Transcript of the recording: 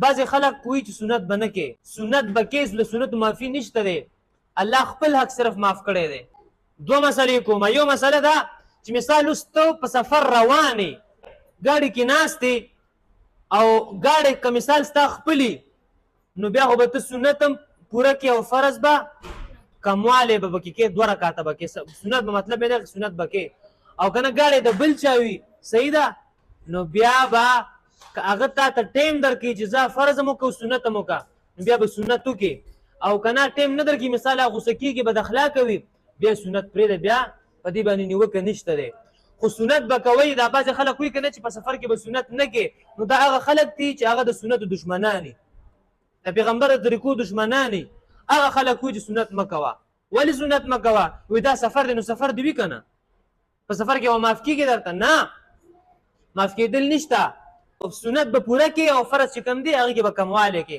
بعضې خلک کوي چې سنت به نه کې، سنت به کې، له سنتو معافي نشته دی. الله خپل حق صرف معاف کړی دی. دوه مسلې کومه. یو مسله ده چې مثال اوس ته په سفر روانې ګاډي کې ناستې او ګاډی که مثال ستا خپلي، نو بیا خو به ته سنت هم پوره کې او فرض به کموالی به پکې کې، 2 رکعته به کې سنت به، مطلب یې ده سنت به کې. او که نه ګاډی د بل چا وي، صحیح ده، نو بیا به که هغه تا ته ټیم درکړي چې زه فرض هم وکړه او سنت هم وکړه، نو بیا به سنت وکړي. او که نه ټیم نه درکړي، مثال هغه غوسه کېږي، بد اخلاقه وي، بیا سنت پرېږده، بیا په دې باندې نیوکه نشته دی. خو سنت به کوئ. دا بعضې خلک وایي که نه چې په سفر کې به سنت نه کې، نو دا هغه خلک دي چې هغه د سنتو دشمنان دي، د پیغمبر د طریقو دشمنان دي. هغه خلک وایي چې سنت مه کوه. ولې سنت مه کوه؟ وایي دا سفر دی، نو سفر دې وي که نه، په سفر کې به معاف کېږي درته؟ نه، معاف کېدل نشته. سنت به پوره کې او فرض چې کوم دی هغې کې به کموالی کې.